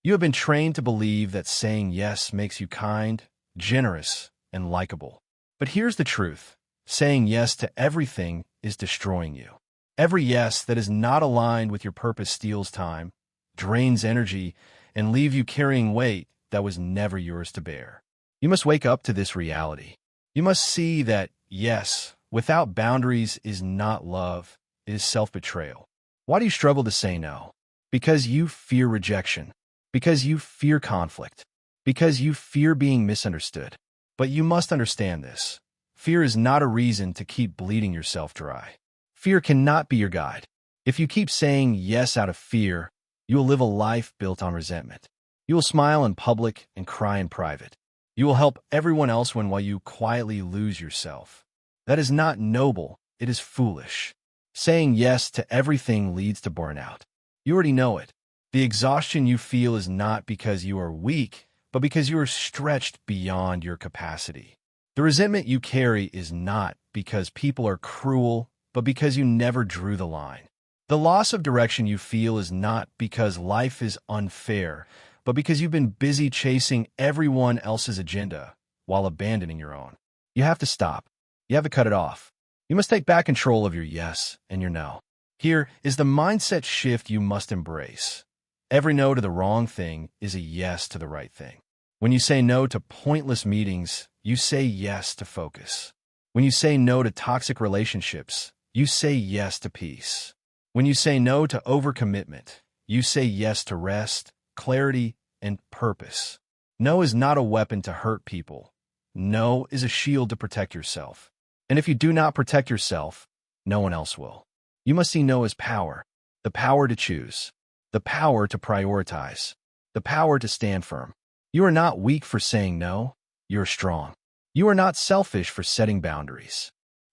You have been trained to believe that saying yes makes you kind, generous, and likable. But here's the truth. Saying yes to everything is destroying you. Every yes that is not aligned with your purpose steals time, drains energy, and leaves you carrying weight that was never yours to bear. You must wake up to this reality. You must see that yes without boundaries is not love, it is self-betrayal. Why do you struggle to say no? Because you fear rejection. Because you fear conflict. Because you fear being misunderstood. But you must understand this. Fear is not a reason to keep bleeding yourself dry. Fear cannot be your guide. If you keep saying yes out of fear, you will live a life built on resentment. You will smile in public and cry in private. You will help everyone else win while you quietly lose yourself. That is not noble, it is foolish. Saying yes to everything leads to burnout. You already know it. The exhaustion you feel is not because you are weak, but because you are stretched beyond your capacity. The resentment you carry is not because people are cruel, but because you never drew the line. The loss of direction you feel is not because life is unfair, but because you've been busy chasing everyone else's agenda while abandoning your own. You have to stop. You have to cut it off. You must take back control of your yes and your no. Here is the mindset shift you must embrace. Every no to the wrong thing is a yes to the right thing. When you say no to pointless meetings, you say yes to focus. When you say no to toxic relationships, you say yes to peace. When you say no to overcommitment, you say yes to rest, clarity, and purpose. No is not a weapon to hurt people. No is a shield to protect yourself. And if you do not protect yourself, no one else will. You must see no as power, the power to choose, the power to prioritize, the power to stand firm. You are not weak for saying no, you are strong. You are not selfish for setting boundaries.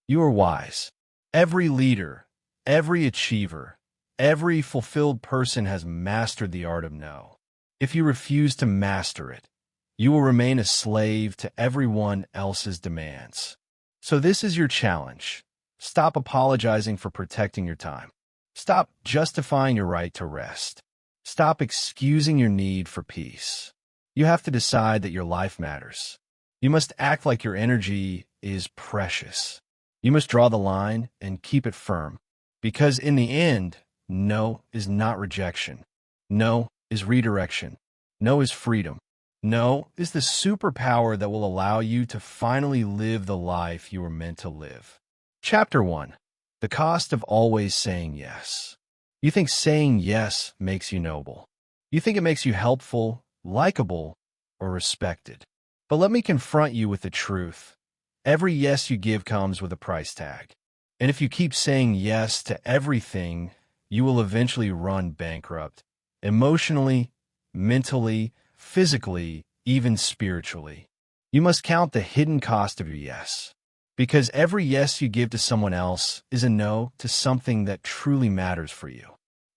You are wise. Every leader, every achiever, every fulfilled person has mastered the art of no. If you refuse to master it, you will remain a slave to everyone else's demands. So this is your challenge. Stop apologizing for protecting your time. Stop justifying your right to rest. Stop excusing your need for peace. You have to decide that your life matters. You must act like your energy is precious. You must draw the line and keep it firm. Because in the end, no is not rejection. No is redirection. No is freedom. No is the superpower that will allow you to finally live the life you were meant to live. Chapter 1. The Cost of Always Saying Yes. You think saying yes makes you noble. You think it makes you helpful, likable, or respected. But let me confront you with the truth. Every yes you give comes with a price tag. And if you keep saying yes to everything, you will eventually run bankrupt. Emotionally, mentally, physically, even spiritually. You must count the hidden cost of your yes. Because every yes you give to someone else is a no to something that truly matters for you.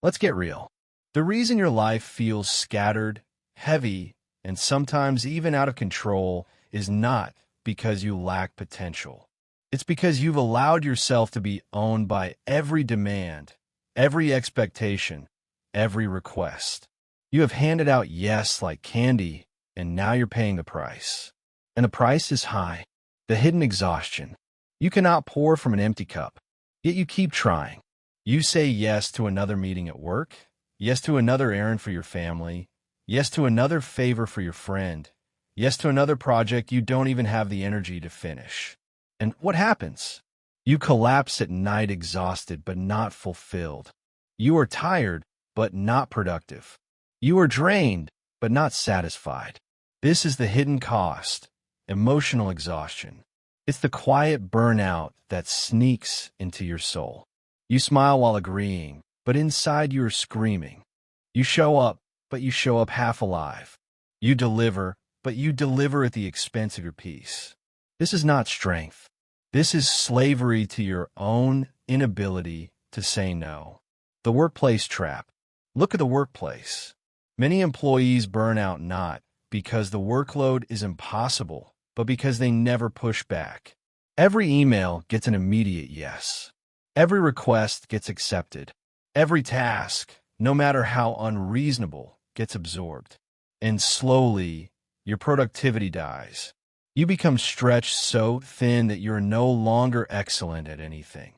Let's get real. The reason your life feels scattered, heavy, and sometimes even out of control is not because you lack potential. It's because you've allowed yourself to be owned by every demand, every expectation, every request. You have handed out yes like candy, and now you're paying the price. And the price is high. The hidden exhaustion. You cannot pour from an empty cup, yet you keep trying. You say yes to another meeting at work, yes to another errand for your family, yes to another favor for your friend, yes to another project you don't even have the energy to finish. And what happens? You collapse at night exhausted but not fulfilled. You are tired but not productive. You are drained but not satisfied. This is the hidden cost. Emotional exhaustion. It's the quiet burnout that sneaks into your soul. You smile while agreeing, but inside you are screaming. You show up, but you show up half alive. You deliver, but you deliver at the expense of your peace. This is not strength. This is slavery to your own inability to say no. The workplace trap. Look at the workplace. Many employees burn out not because the workload is impossible, but because they never push back. Every email gets an immediate yes. Every request gets accepted. Every task, no matter how unreasonable, gets absorbed. And slowly, your productivity dies. You become stretched so thin that you're no longer excellent at anything.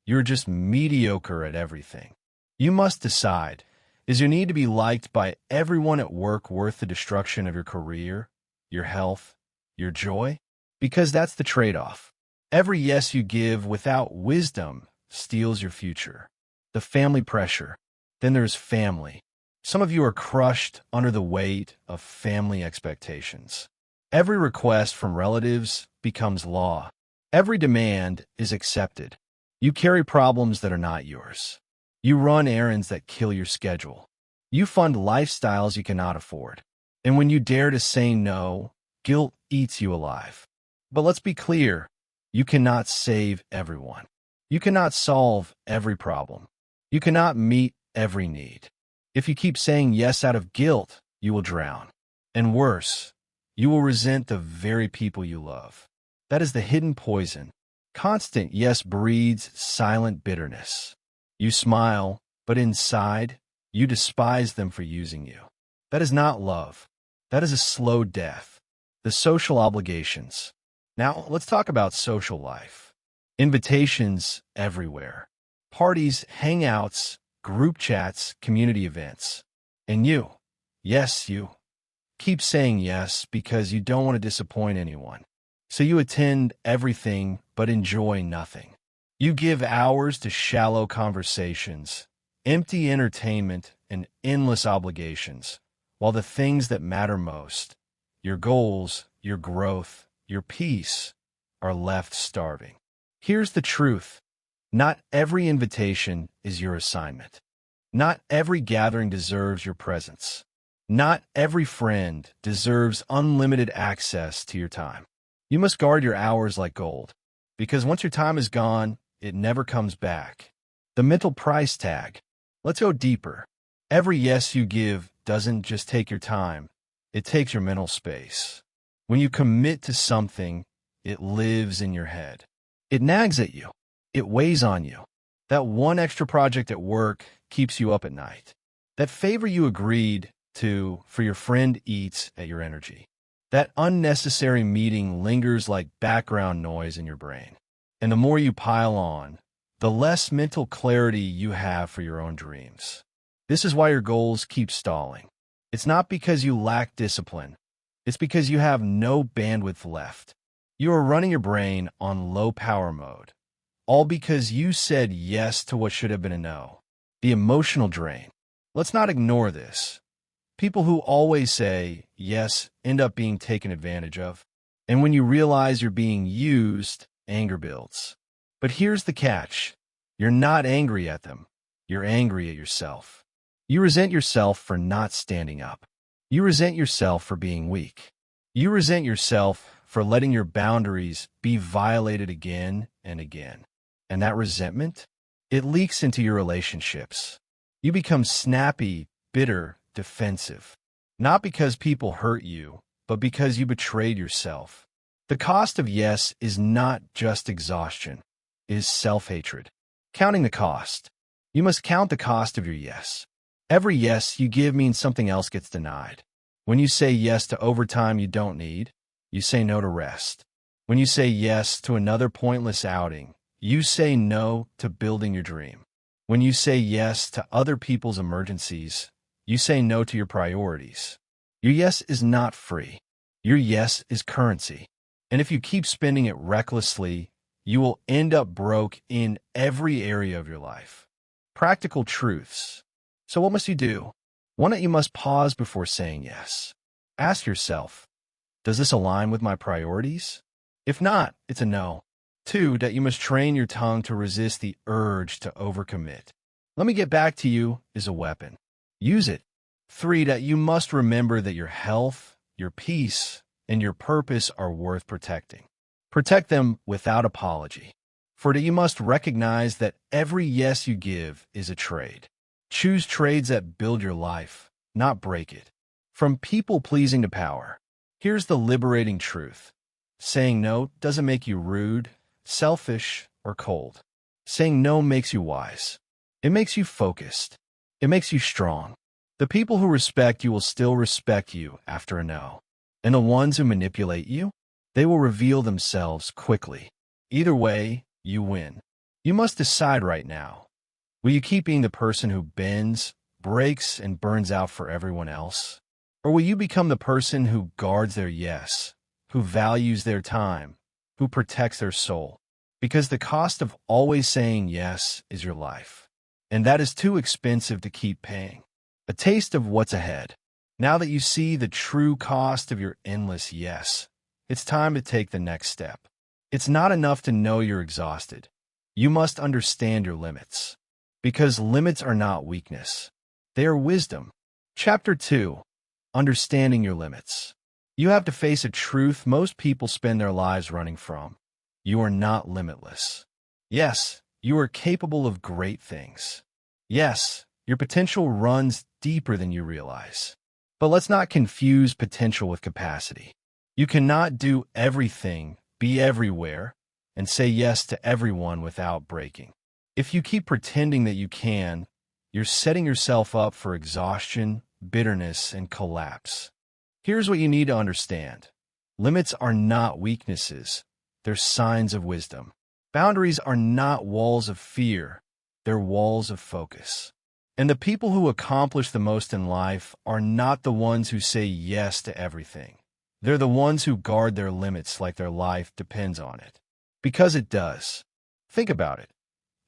You're just mediocre at everything. You must decide, is your need to be liked by everyone at work worth the destruction of your career, your health, your joy? Because that's the trade-off. Every yes you give without wisdom steals your future. The family pressure. Then there's family. Some of you are crushed under the weight of family expectations. Every request from relatives becomes law. Every demand is accepted. You carry problems that are not yours. You run errands that kill your schedule. You fund lifestyles you cannot afford. And when you dare to say no, guilt eats you alive. But let's be clear, you cannot save everyone. You cannot solve every problem. You cannot meet every need. If you keep saying yes out of guilt, you will drown. And worse, you will resent the very people you love. That is the hidden poison. Constant yes breeds silent bitterness. You smile, but inside, you despise them for using you. That is not love. That is a slow death. The social obligations. Now, let's talk about social life. Invitations everywhere. Parties, hangouts, group chats, community events. And you, yes, you, keep saying yes because you don't want to disappoint anyone. So you attend everything but enjoy nothing. You give hours to shallow conversations, empty entertainment, and endless obligations, while the things that matter most, your goals, your growth, your peace, are left starving. Here's the truth. Not every invitation is your assignment. Not every gathering deserves your presence. Not every friend deserves unlimited access to your time. You must guard your hours like gold, because once your time is gone, it never comes back. The mental price tag. Let's go deeper. Every yes you give doesn't just take your time, it takes your mental space. When you commit to something, it lives in your head. It nags at you. It weighs on you. That one extra project at work keeps you up at night. That favor you agreed to for your friend eats at your energy. That unnecessary meeting lingers like background noise in your brain. And the more you pile on, the less mental clarity you have for your own dreams. This is why your goals keep stalling. It's not because you lack discipline. It's because you have no bandwidth left. You are running your brain on low power mode, all because you said yes to what should have been a no. The emotional drain. Let's not ignore this. People who always say yes end up being taken advantage of. And when you realize you're being used, anger builds. But here's the catch. You're not angry at them. You're angry at yourself. You resent yourself for not standing up. You resent yourself for being weak. You resent yourself for letting your boundaries be violated again and again. And that resentment, it leaks into your relationships. You become snappy, bitter, defensive. Not because people hurt you, but because you betrayed yourself. The cost of yes is not just exhaustion, it is self-hatred. Counting the cost. You must count the cost of your yes. Every yes you give means something else gets denied. When you say yes to overtime you don't need, you say no to rest. When you say yes to another pointless outing, you say no to building your dream. When you say yes to other people's emergencies, you say no to your priorities. Your yes is not free. Your yes is currency. And if you keep spending it recklessly, you will end up broke in every area of your life. Practical truths. So what must you do? One, that you must pause before saying yes. Ask yourself, does this align with my priorities? If not, it's a no. 2, that you must train your tongue to resist the urge to overcommit. Let me get back to you is a weapon. Use it. 3, that you must remember that your health, your peace, and your purpose are worth protecting. Protect them without apology. For that you must recognize that every yes you give is a trade. Choose trades that build your life, not break it. From people-pleasing to power. Here's the liberating truth. Saying no doesn't make you rude, selfish, or cold. Saying no makes you wise. It makes you focused. It makes you strong. The people who respect you will still respect you after a no. And the ones who manipulate you, they will reveal themselves quickly. Either way, you win. You must decide right now. Will you keep being the person who bends, breaks, and burns out for everyone else? Or will you become the person who guards their yes, who values their time, who protects their soul? Because the cost of always saying yes is your life. And that is too expensive to keep paying. A taste of what's ahead. Now that you see the true cost of your endless yes, it's time to take the next step. It's not enough to know you're exhausted. You must understand your limits. Because limits are not weakness. They are wisdom. Chapter 2. Understanding your limits. You have to face a truth most people spend their lives running from. You are not limitless. Yes, you are capable of great things. Yes, your potential runs deeper than you realize. But let's not confuse potential with capacity. You cannot do everything, be everywhere, and say yes to everyone without breaking. If you keep pretending that you can, you're setting yourself up for exhaustion, bitterness, and collapse. Here's what you need to understand. Limits are not weaknesses. They're signs of wisdom. Boundaries are not walls of fear. They're walls of focus. And the people who accomplish the most in life are not the ones who say yes to everything. They're the ones who guard their limits like their life depends on it. Because it does. Think about it.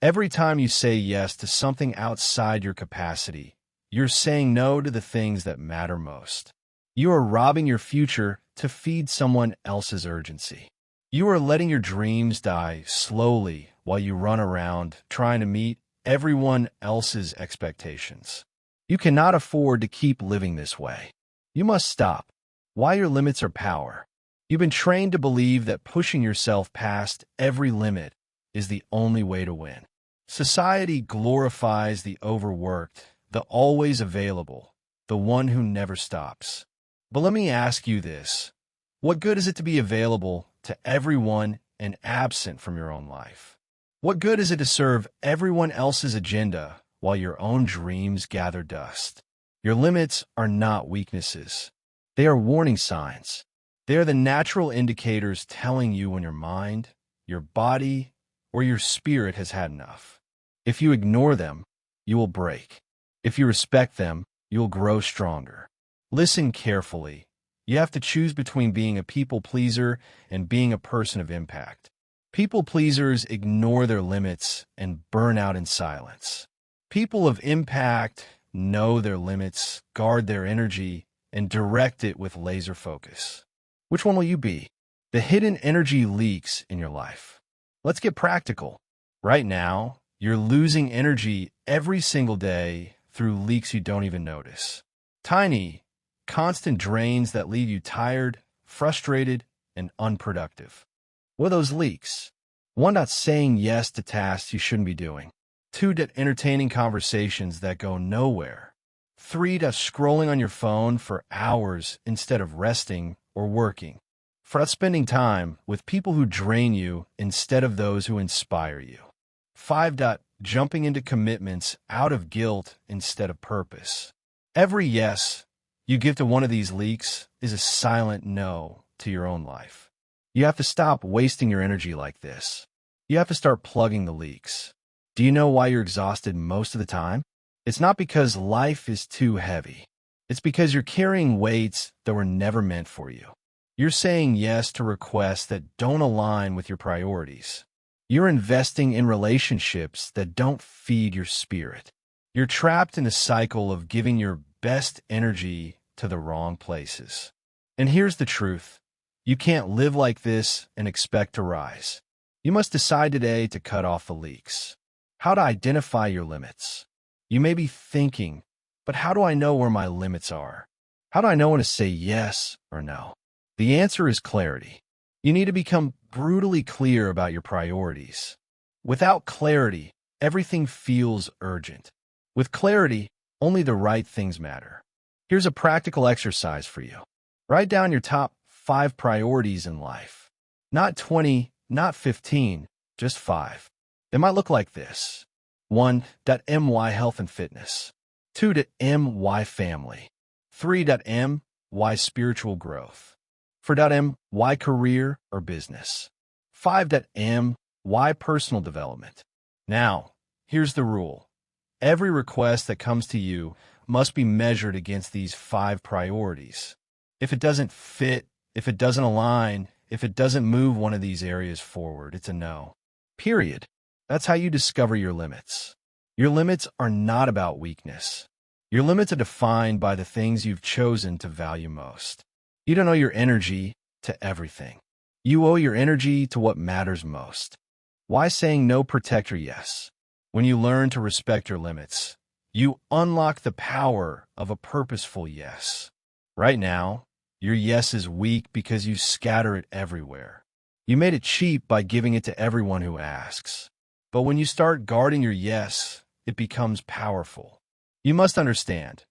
Every time you say yes to something outside your capacity, you're saying no to the things that matter most. You are robbing your future to feed someone else's urgency. You are letting your dreams die slowly while you run around trying to meet everyone else's expectations. You cannot afford to keep living this way. You must stop. Why your limits are power. You've been trained to believe that pushing yourself past every limit is the only way to win. Society glorifies the overworked, the always available, the one who never stops. But let me ask you this. What good is it to be available to everyone and absent from your own life? What good is it to serve everyone else's agenda while your own dreams gather dust? Your limits are not weaknesses. They are warning signs. They are the natural indicators telling you when your mind, your body, or your spirit has had enough. If you ignore them, you will break. If you respect them, you will grow stronger. Listen carefully. You have to choose between being a people pleaser and being a person of impact. People pleasers ignore their limits and burn out in silence. People of impact know their limits, guard their energy, and direct it with laser focus. Which one will you be? The hidden energy leaks in your life. Let's get practical. Right now, you're losing energy every single day through leaks you don't even notice. Tiny, constant drains that leave you tired, frustrated, and unproductive. What are those leaks? 1. Saying yes to tasks you shouldn't be doing. 2. Entertaining conversations that go nowhere. 3. Scrolling on your phone for hours instead of resting or working. 4. Spending time with people who drain you instead of those who inspire you. 5. Jumping into commitments out of guilt instead of purpose. Every yes you give to one of these leaks is a silent no to your own life. You have to stop wasting your energy like this. You have to start plugging the leaks. Do you know why you're exhausted most of the time? It's not because life is too heavy. It's because you're carrying weights that were never meant for you. You're saying yes to requests that don't align with your priorities. You're investing in relationships that don't feed your spirit. You're trapped in a cycle of giving your best energy to the wrong places. And here's the truth. You can't live like this and expect to rise. You must decide today to cut off the leaks. How to identify your limits. You may be thinking, but how do I know where my limits are? How do I know when to say yes or no? The answer is clarity. You need to become brutally clear about your priorities. Without clarity, everything feels urgent. With clarity, only the right things matter. Here's a practical exercise for you. Write down your top 5 priorities in life. Not 20, not 15, just 5. They might look like this. 1. My health and fitness. 2.M, why family? 3.M, why spiritual growth? 4.M, why career or business? 5.M, why personal development? Now, here's the rule. Every request that comes to you must be measured against these 5 priorities. If it doesn't fit, if it doesn't align, if it doesn't move one of these areas forward, it's a no. Period. That's how you discover your limits. Your limits are not about weakness. Your limits are defined by the things you've chosen to value most. You don't owe your energy to everything. You owe your energy to what matters most. Why saying no protect your yes? When you learn to respect your limits, you unlock the power of a purposeful yes. Right now, your yes is weak because you scatter it everywhere. You made it cheap by giving it to everyone who asks. But when you start guarding your yes, it becomes powerful. You must understand,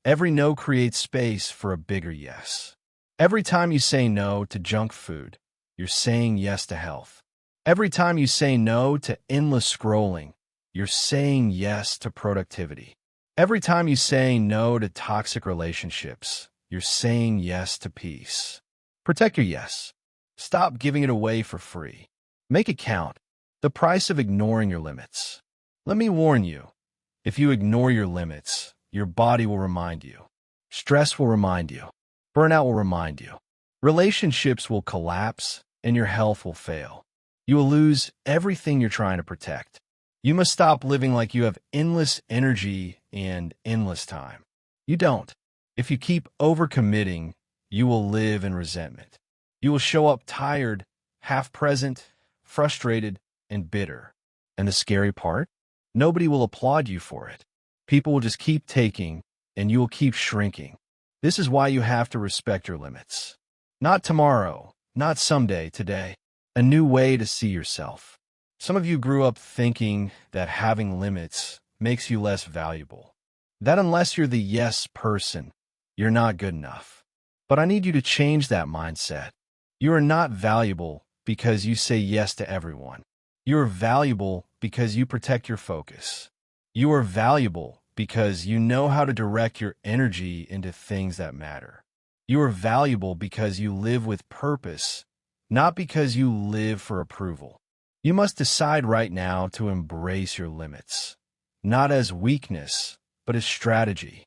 every no creates space for a bigger yes. Every time you say no to junk food, you're saying yes to health. Every time you say no to endless scrolling, you're saying yes to productivity. Every time you say no to toxic relationships, you're saying yes to peace. Protect your yes. Stop giving it away for free. Make it count. The price of ignoring your limits. Let me warn you, if you ignore your limits, your body will remind you. Stress will remind you. Burnout will remind you. Relationships will collapse and your health will fail. You will lose everything you're trying to protect. You must stop living like you have endless energy and endless time. You don't. If you keep overcommitting, you will live in resentment. You will show up tired, half-present, frustrated, and bitter. And the scary part? Nobody will applaud you for it. People will just keep taking, and you will keep shrinking. This is why you have to respect your limits. Not tomorrow, not someday, today. A new way to see yourself. Some of you grew up thinking that having limits makes you less valuable. That unless you're the yes person, you're not good enough. But I need you to change that mindset. You are not valuable because you say yes to everyone. You are valuable because you protect your focus. You are valuable because you know how to direct your energy into things that matter. You are valuable because you live with purpose, not because you live for approval. You must decide right now to embrace your limits, not as weakness, but as strategy.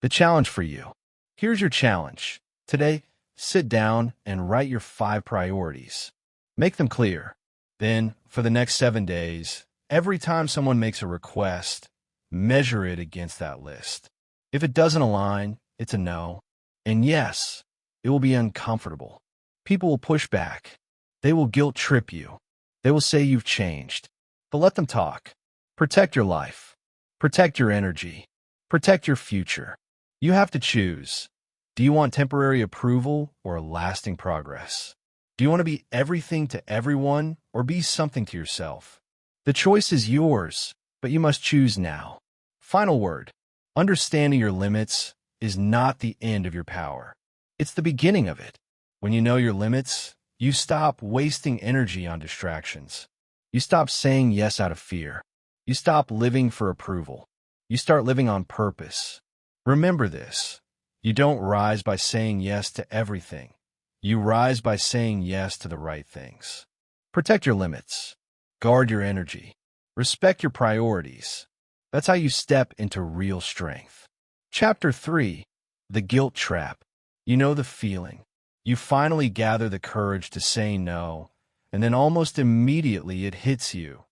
The challenge for you. Here's your challenge. Today, sit down and write your 5 priorities. Make them clear. Then, for the next 7 days, every time someone makes a request, measure it against that list. If it doesn't align, it's a no. And yes, it will be uncomfortable. People will push back. They will guilt trip you. They will say you've changed. But let them talk. Protect your life. Protect your energy. Protect your future. You have to choose. Do you want temporary approval or lasting progress? Do you want to be everything to everyone or be something to yourself? The choice is yours, but you must choose now. Final word. Understanding your limits is not the end of your power. It's the beginning of it. When you know your limits, you stop wasting energy on distractions. You stop saying yes out of fear. You stop living for approval. You start living on purpose. Remember this. You don't rise by saying yes to everything. You rise by saying yes to the right things. Protect your limits. Guard your energy. Respect your priorities. That's how you step into real strength. Chapter 3. The Guilt Trap. You know the feeling. You finally gather the courage to say no, and then almost immediately it hits you.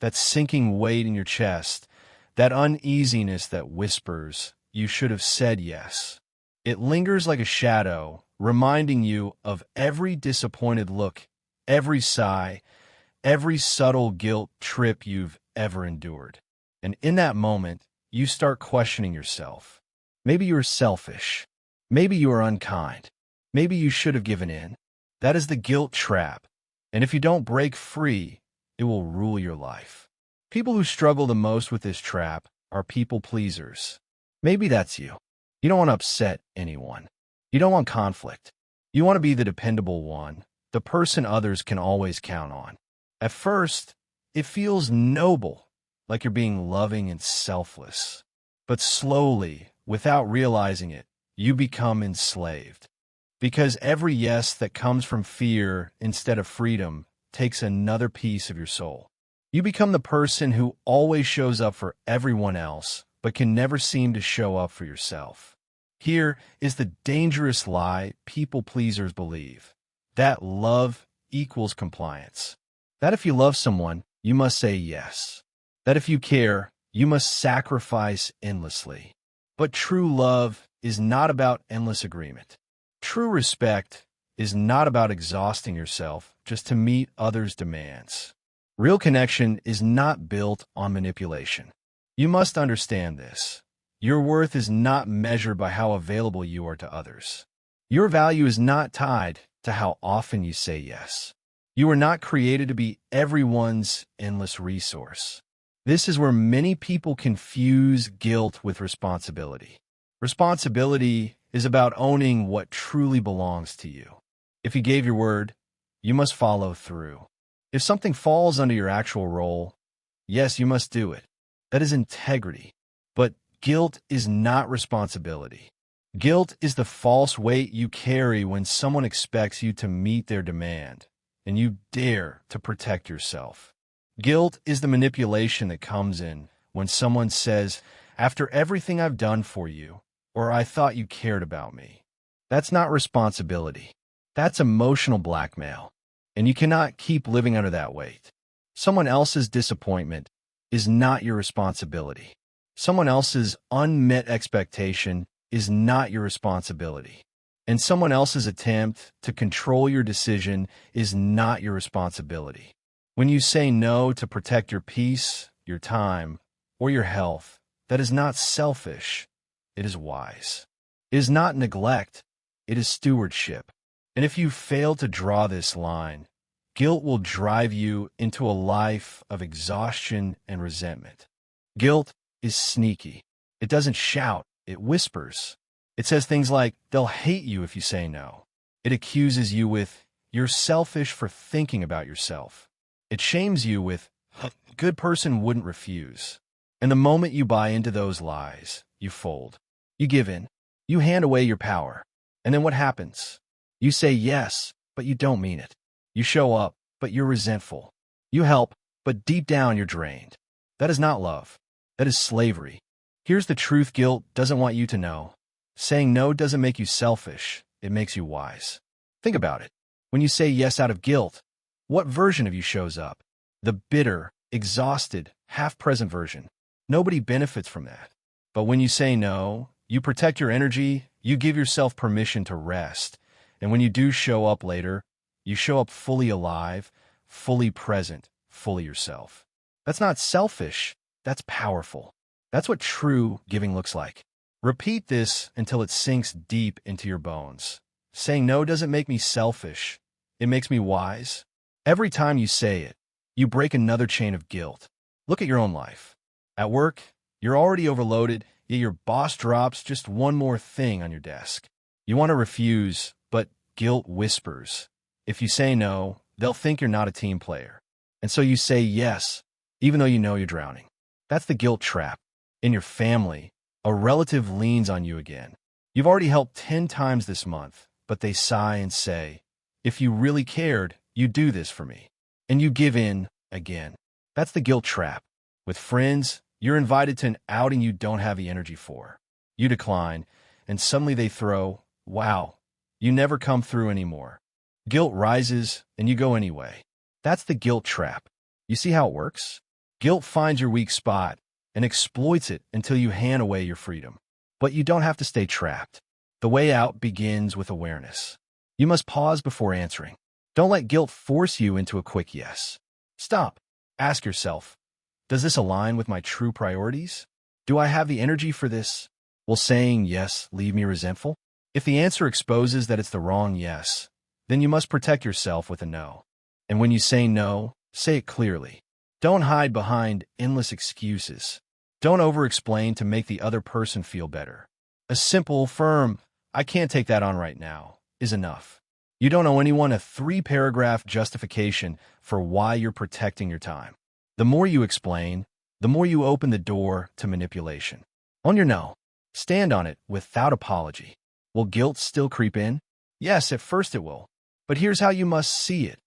That sinking weight in your chest, that uneasiness that whispers, you should have said yes. It lingers like a shadow, reminding you of every disappointed look, every sigh, every subtle guilt trip you've ever endured. And in that moment, you start questioning yourself. Maybe you were selfish. Maybe you were unkind. Maybe you should have given in. That is the guilt trap. And if you don't break free, it will rule your life. People who struggle the most with this trap are people pleasers. Maybe that's you. You don't want to upset anyone. You don't want conflict. You want to be the dependable one, the person others can always count on. At first, it feels noble, like you're being loving and selfless. But slowly, without realizing it, you become enslaved. Because every yes that comes from fear instead of freedom takes another piece of your soul. You become the person who always shows up for everyone else, but can never seem to show up for yourself. Here is the dangerous lie people pleasers believe: that love equals compliance. That if you love someone, you must say yes. That if you care, you must sacrifice endlessly. But true love is not about endless agreement. True respect is not about exhausting yourself just to meet others' demands. Real connection is not built on manipulation. You must understand this. Your worth is not measured by how available you are to others. Your value is not tied to how often you say yes. You were not created to be everyone's endless resource. This is where many people confuse guilt with responsibility. Responsibility is about owning what truly belongs to you. If you gave your word, you must follow through. If something falls under your actual role, yes, you must do it. That is integrity. But guilt is not responsibility. Guilt is the false weight you carry when someone expects you to meet their demand, and you dare to protect yourself. Guilt is the manipulation that comes in when someone says, "After everything I've done for you," or "I thought you cared about me." That's not responsibility. That's emotional blackmail, and you cannot keep living under that weight. Someone else's disappointment is not your responsibility. Someone else's unmet expectation is not your responsibility. And someone else's attempt to control your decision is not your responsibility. When you say no to protect your peace, your time, or your health, that is not selfish. It is wise. It is not neglect. It is stewardship. And if you fail to draw this line, guilt will drive you into a life of exhaustion and resentment. Guilt is sneaky. It doesn't shout. It whispers. It says things like, "They'll hate you if you say no." It accuses you with, "You're selfish for thinking about yourself." It shames you with, "A good person wouldn't refuse." And the moment you buy into those lies, you fold. You give in. You hand away your power. And then what happens? You say yes, but you don't mean it. You show up, but you're resentful. You help, but deep down you're drained. That is not love. That is slavery. Here's the truth guilt doesn't want you to know. Saying no doesn't make you selfish. It makes you wise. Think about it. When you say yes out of guilt, what version of you shows up? The bitter, exhausted, half-present version. Nobody benefits from that. But when you say no, you protect your energy, you give yourself permission to rest. And when you do show up later, you show up fully alive, fully present, fully yourself. That's not selfish. That's powerful. That's what true giving looks like. Repeat this until it sinks deep into your bones. Saying no doesn't make me selfish. It makes me wise. Every time you say it, you break another chain of guilt. Look at your own life. At work, you're already overloaded, yet your boss drops just one more thing on your desk. You want to refuse, but guilt whispers. If you say no, they'll think you're not a team player. And so you say yes, even though you know you're drowning. That's the guilt trap. In your family, a relative leans on you again. You've already helped 10 times this month, but they sigh and say, "If you really cared, you'd do this for me." And you give in again. That's the guilt trap. With friends, you're invited to an outing you don't have the energy for. You decline, and suddenly they throw, "Wow, you never come through anymore." Guilt rises, and you go anyway. That's the guilt trap. You see how it works? Guilt finds your weak spot and exploits it until you hand away your freedom. But you don't have to stay trapped. The way out begins with awareness. You must pause before answering. Don't let guilt force you into a quick yes. Stop. Ask yourself, does this align with my true priorities? Do I have the energy for this? Will saying yes leave me resentful? If the answer exposes that it's the wrong yes, then you must protect yourself with a no. And when you say no, say it clearly. Don't hide behind endless excuses. Don't over-explain to make the other person feel better. A simple, firm, "I can't take that on right now," is enough. You don't owe anyone a 3-paragraph justification for why you're protecting your time. The more you explain, the more you open the door to manipulation. Own your no. Stand on it without apology. Will guilt still creep in? Yes, at first it will. But here's how you must see it.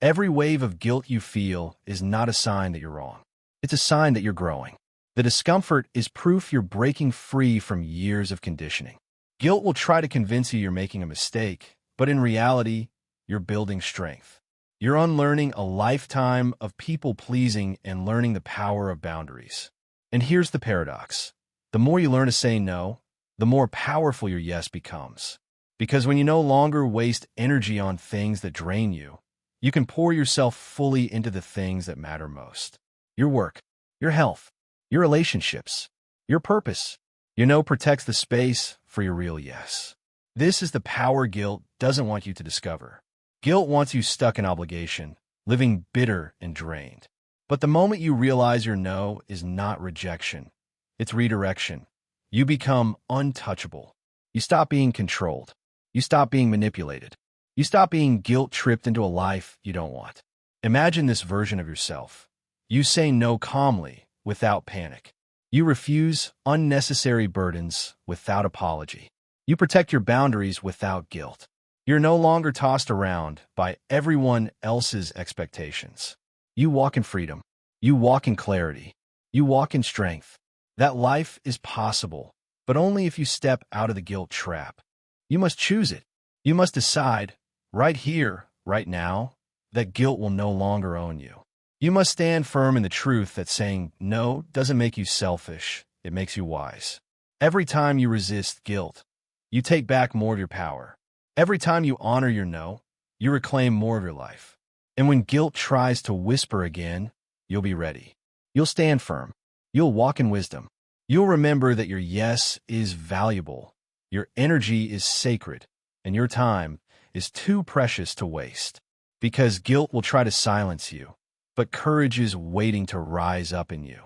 Every wave of guilt you feel is not a sign that you're wrong. It's a sign that you're growing. The discomfort is proof you're breaking free from years of conditioning. Guilt will try to convince you you're making a mistake, but in reality, you're building strength. You're unlearning a lifetime of people-pleasing and learning the power of boundaries. And here's the paradox. The more you learn to say no, the more powerful your yes becomes. Because when you no longer waste energy on things that drain you, you can pour yourself fully into the things that matter most. Your work, your health, your relationships, your purpose. Your no protects the space for your real yes. This is the power guilt doesn't want you to discover. Guilt wants you stuck in obligation, living bitter and drained. But the moment you realize your no is not rejection, it's redirection. You become untouchable. You stop being controlled. You stop being manipulated. You stop being guilt-tripped into a life you don't want. Imagine this version of yourself. You say no calmly, without panic. You refuse unnecessary burdens without apology. You protect your boundaries without guilt. You're no longer tossed around by everyone else's expectations. You walk in freedom. You walk in clarity. You walk in strength. That life is possible, but only if you step out of the guilt trap. You must choose it. You must decide, right here, right now, that guilt will no longer own you. You must stand firm in the truth that saying no doesn't make you selfish, it makes you wise. Every time you resist guilt, you take back more of your power. Every time you honor your no, you reclaim more of your life. And when guilt tries to whisper again, you'll be ready. You'll stand firm. You'll walk in wisdom. You'll remember that your yes is valuable, your energy is sacred, and your time is too precious to waste. Because guilt will try to silence you, but courage is waiting to rise up in you.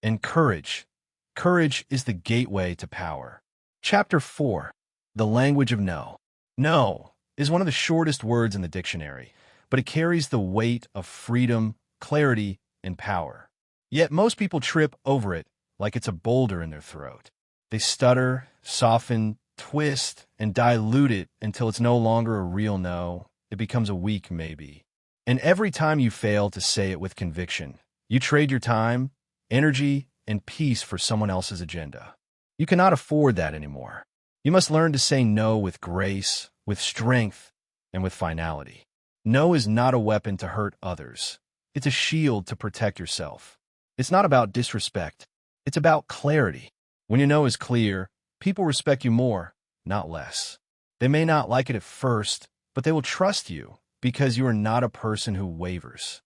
And courage is the gateway to power. Chapter 4. The Language of No. No is one of the shortest words in the dictionary, but it carries the weight of freedom, clarity, and power. Yet most people trip over it like it's a boulder in their throat. They stutter, soften, twist, and dilute it until it's no longer a real no. It becomes a weak maybe. And every time you fail to say it with conviction, you trade your time, energy, and peace for someone else's agenda. You cannot afford that anymore. You must learn to say no with grace, with strength, and with finality. No is not a weapon to hurt others. It's a shield to protect yourself. It's not about disrespect. It's about clarity. When your no is clear, people respect you more, not less. They may not like it at first, but they will trust you because you are not a person who wavers.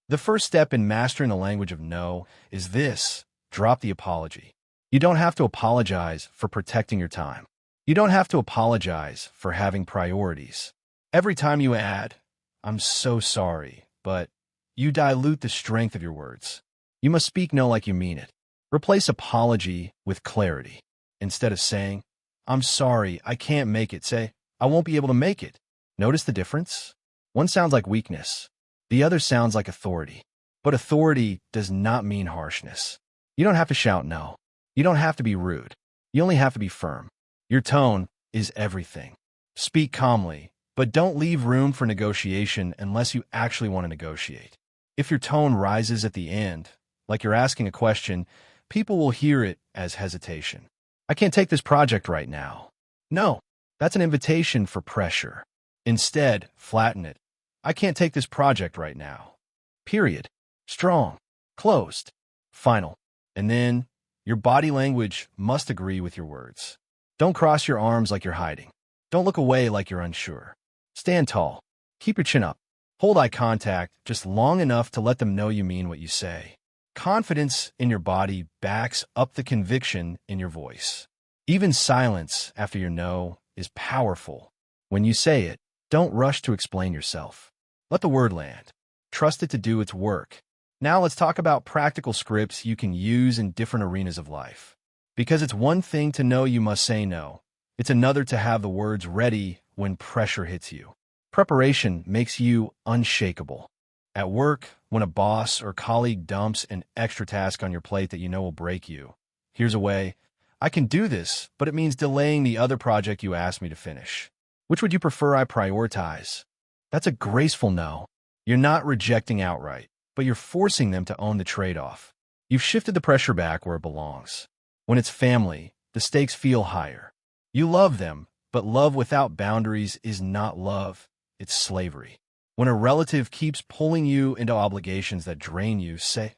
The first step in mastering the language of no is this: drop the apology. You don't have to apologize for protecting your time. You don't have to apologize for having priorities. Every time you add, "I'm so sorry," but you dilute the strength of your words. You must speak no like you mean it. Replace apology with clarity. Instead of saying, "I'm sorry, I can't make it," say, "I won't be able to make it." Notice the difference? One sounds like weakness. The other sounds like authority. But authority does not mean harshness. You don't have to shout no. You don't have to be rude. You only have to be firm. Your tone is everything. Speak calmly, but don't leave room for negotiation unless you actually want to negotiate. If your tone rises at the end, like you're asking a question, people will hear it as hesitation. "I can't take this project right now." No, that's an invitation for pressure. Instead, flatten it. "I can't take this project right now." Period. Strong. Closed. Final. And then, your body language must agree with your words. Don't cross your arms like you're hiding. Don't look away like you're unsure. Stand tall. Keep your chin up. Hold eye contact just long enough to let them know you mean what you say. Confidence in your body backs up the conviction in your voice. Even silence after your no is powerful. When you say it, don't rush to explain yourself. Let the word land. Trust it to do its work. Now let's talk about practical scripts you can use in different arenas of life. Because it's one thing to know you must say no. It's another to have the words ready when pressure hits you. Preparation makes you unshakable. At work, when a boss or colleague dumps an extra task on your plate that you know will break you, here's a way: I can do this, but it means delaying the other project you asked me to finish. Which would you prefer I prioritize? That's a graceful no. You're not rejecting outright, but you're forcing them to own the trade-off. You've shifted the pressure back where it belongs. When it's family, the stakes feel higher. You love them, but love without boundaries is not love, it's slavery. When a relative keeps pulling you into obligations that drain you, say,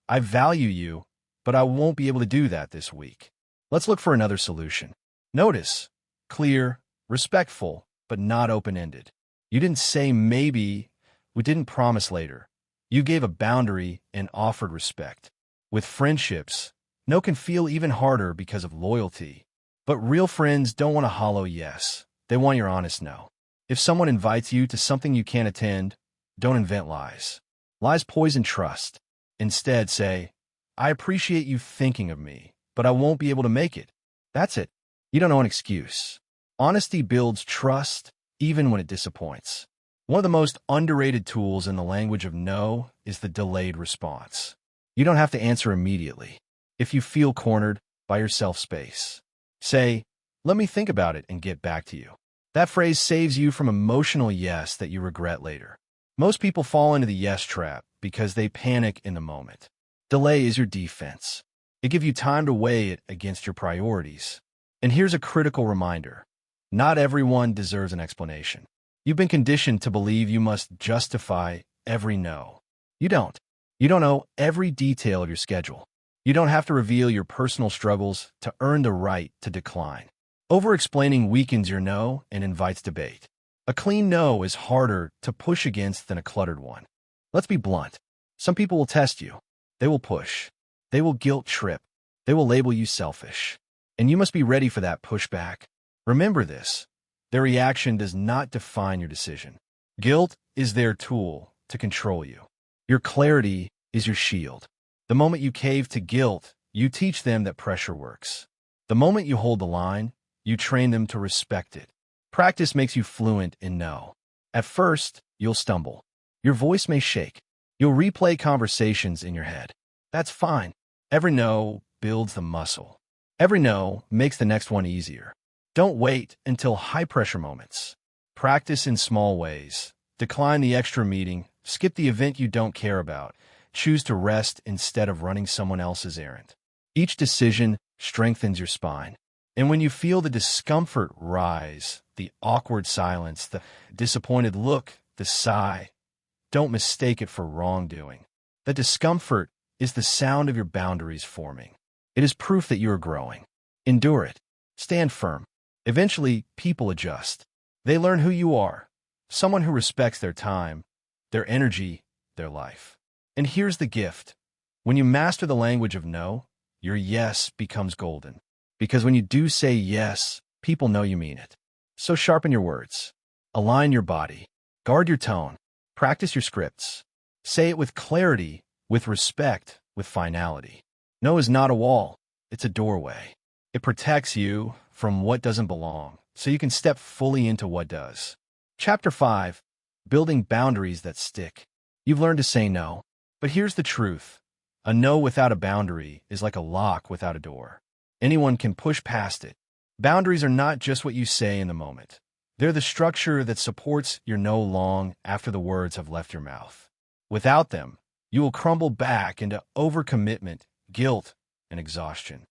I value you, but I won't be able to do that this week. Let's look for another solution. Notice, clear, respectful, but not open-ended. You didn't say maybe, we didn't promise later. You gave a boundary and offered respect. With friendships, no can feel even harder because of loyalty. But real friends don't want a hollow yes. They want your honest no. If someone invites you to something you can't attend, don't invent lies. Lies poison trust. Instead, say, I appreciate you thinking of me, but I won't be able to make it. That's it. You don't owe an excuse. Honesty builds trust, even when it disappoints. One of the most underrated tools in the language of no is the delayed response. You don't have to answer immediately. If you feel cornered, buy yourself space. Say, let me think about it and get back to you. That phrase saves you from emotional yes that you regret later. Most people fall into the yes trap because they panic in the moment. Delay is your defense. It gives you time to weigh it against your priorities. And here's a critical reminder. Not everyone deserves an explanation. You've been conditioned to believe you must justify every no. You don't. You don't know every detail of your schedule. You don't have to reveal your personal struggles to earn the right to decline. Over-explaining weakens your no and invites debate. A clean no is harder to push against than a cluttered one. Let's be blunt. Some people will test you. They will push. They will guilt trip. They will label you selfish. And you must be ready for that pushback. Remember this. Their reaction does not define your decision. Guilt is their tool to control you. Your clarity is your shield. The moment you cave to guilt, you teach them that pressure works. The moment you hold the line, you train them to respect it. Practice makes you fluent in no. At first, you'll stumble. Your voice may shake. You'll replay conversations in your head. That's fine. Every no builds the muscle. Every no makes the next one easier. Don't wait until high-pressure moments. Practice in small ways. Decline the extra meeting. Skip the event you don't care about. Choose to rest instead of running someone else's errand. Each decision strengthens your spine. And when you feel the discomfort rise, the awkward silence, the disappointed look, the sigh, don't mistake it for wrongdoing. The discomfort is the sound of your boundaries forming. It is proof that you are growing. Endure it. Stand firm. Eventually, people adjust. They learn who you are, someone who respects their time, their energy, their life. And here's the gift. When you master the language of no, your yes becomes golden. Because when you do say yes, people know you mean it. So sharpen your words. Align your body. Guard your tone. Practice your scripts. Say it with clarity, with respect, with finality. No is not a wall. It's a doorway. It protects you from what doesn't belong, so you can step fully into what does. Chapter 5. Building Boundaries That Stick. You've learned to say no. But here's the truth. A no without a boundary is like a lock without a door. Anyone can push past it. Boundaries are not just what you say in the moment. They're the structure that supports your no long after the words have left your mouth. Without them, you will crumble back into overcommitment, guilt, and exhaustion.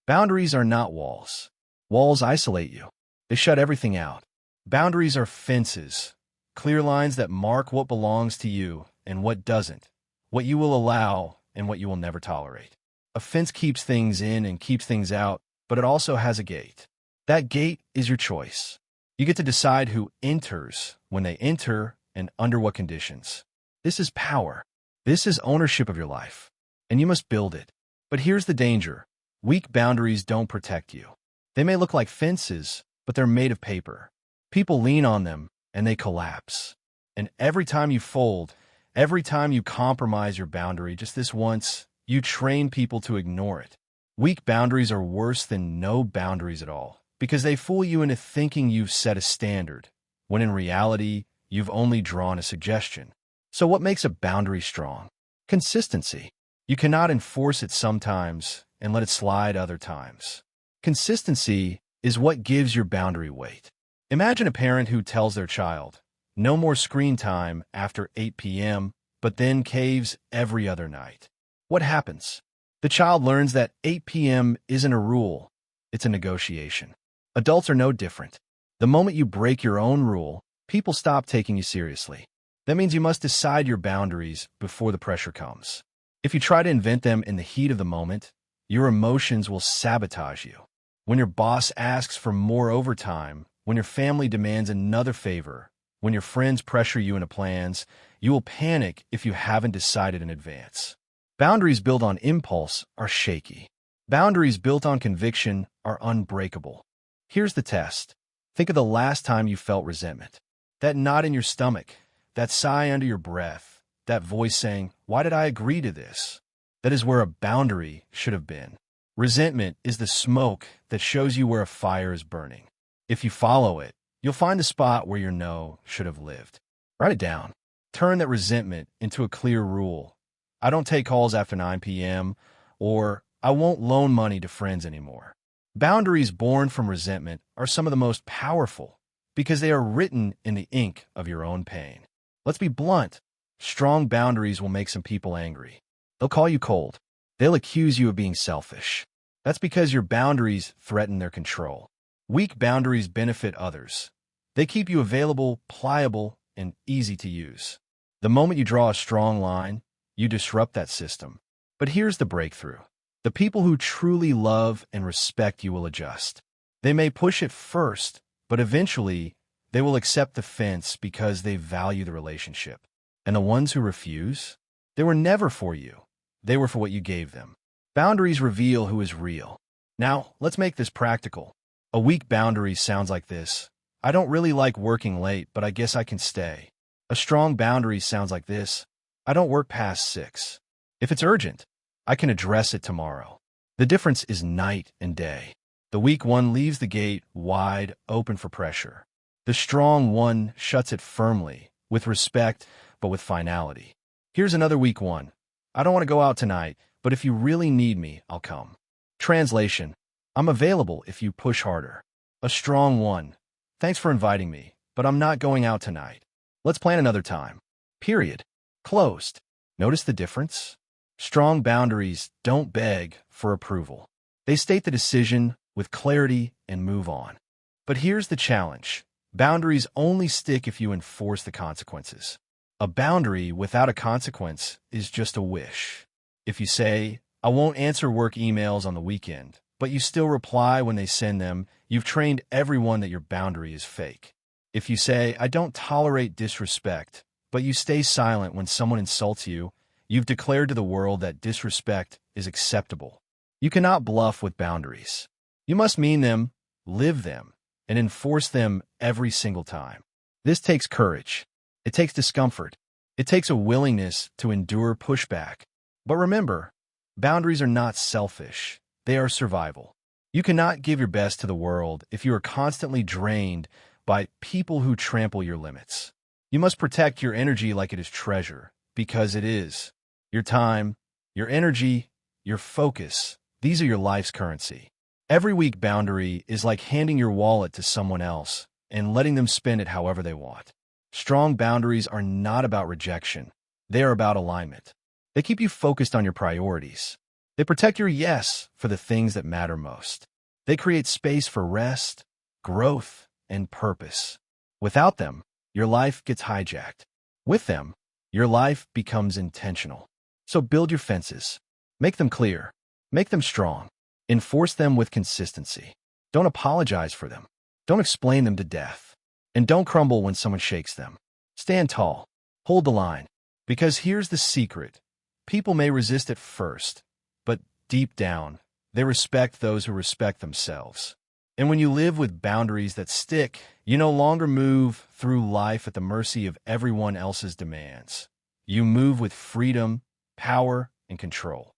Boundaries are not walls. Walls isolate you. They shut everything out. Boundaries are fences, clear lines that mark what belongs to you and what doesn't, what you will allow and what you will never tolerate. A fence keeps things in and keeps things out, but it also has a gate. That gate is your choice. You get to decide who enters, when they enter, and under what conditions. This is power. This is ownership of your life, and you must build it. But here's the danger. Weak boundaries don't protect you. They may look like fences, but they're made of paper. People lean on them, and they collapse. And every time you fold, every time you compromise your boundary just this once, you train people to ignore it. Weak boundaries are worse than no boundaries at all, because they fool you into thinking you've set a standard, when in reality, you've only drawn a suggestion. So what makes a boundary strong? Consistency. You cannot enforce it sometimes and let it slide other times. Consistency is what gives your boundary weight. Imagine a parent who tells their child, no more screen time after 8 p.m., but then caves every other night. What happens? The child learns that 8 p.m. isn't a rule, it's a negotiation. Adults are no different. The moment you break your own rule, people stop taking you seriously. That means you must decide your boundaries before the pressure comes. If you try to invent them in the heat of the moment, your emotions will sabotage you. When your boss asks for more overtime, when your family demands another favor, when your friends pressure you into plans, you will panic if you haven't decided in advance. Boundaries built on impulse are shaky. Boundaries built on conviction are unbreakable. Here's the test. Think of the last time you felt resentment. That knot in your stomach, that sigh under your breath, that voice saying, "Why did I agree to this?" That is where a boundary should have been. Resentment is the smoke that shows you where a fire is burning. If you follow it, you'll find the spot where your no should have lived. Write it down. Turn that resentment into a clear rule. I don't take calls after 9 p.m., or I won't loan money to friends anymore. Boundaries born from resentment are some of the most powerful because they are written in the ink of your own pain. Let's be blunt. Strong boundaries will make some people angry. They'll call you cold. They'll accuse you of being selfish. That's because your boundaries threaten their control. Weak boundaries benefit others. They keep you available, pliable, and easy to use. The moment you draw a strong line, you disrupt that system. But here's the breakthrough. The people who truly love and respect you will adjust. They may push it first, but eventually they will accept the fence because they value the relationship. And the ones who refuse, they were never for you. They were for what you gave them. Boundaries reveal who is real. Now, let's make this practical. A weak boundary sounds like this. I don't really like working late, but I guess I can stay. A strong boundary sounds like this. I don't work past 6. If it's urgent, I can address it tomorrow. The difference is night and day. The weak one leaves the gate wide open for pressure. The strong one shuts it firmly, with respect, but with finality. Here's another weak one. I don't want to go out tonight, but if you really need me, I'll come. Translation: I'm available if you push harder. A strong one. Thanks for inviting me, but I'm not going out tonight. Let's plan another time. Period. Closed. Notice the difference? Strong boundaries don't beg for approval. They state the decision with clarity and move on. But here's the challenge. Boundaries only stick if you enforce the consequences. A boundary without a consequence is just a wish. If you say, I won't answer work emails on the weekend, but you still reply when they send them, you've trained everyone that your boundary is fake. If you say, I don't tolerate disrespect, but you stay silent when someone insults you, you've declared to the world that disrespect is acceptable. You cannot bluff with boundaries. You must mean them, live them, and enforce them every single time. This takes courage. It takes discomfort. It takes a willingness to endure pushback. But remember, boundaries are not selfish. They are survival. You cannot give your best to the world if you are constantly drained by people who trample your limits. You must protect your energy like it is treasure, because it is. Your time, your energy, your focus, these are your life's currency. Every weak boundary is like handing your wallet to someone else and letting them spend it however they want. Strong boundaries are not about rejection. They are about alignment. They keep you focused on your priorities. They protect your yes for the things that matter most. They create space for rest, growth, and purpose. Without them, your life gets hijacked. With them, your life becomes intentional. So build your fences. Make them clear. Make them strong. Enforce them with consistency. Don't apologize for them. Don't explain them to death. And don't crumble when someone shakes them. Stand tall. Hold the line. Because here's the secret. People may resist at first, but deep down, they respect those who respect themselves. And when you live with boundaries that stick, you no longer move through life at the mercy of everyone else's demands. You move with freedom, power, and control.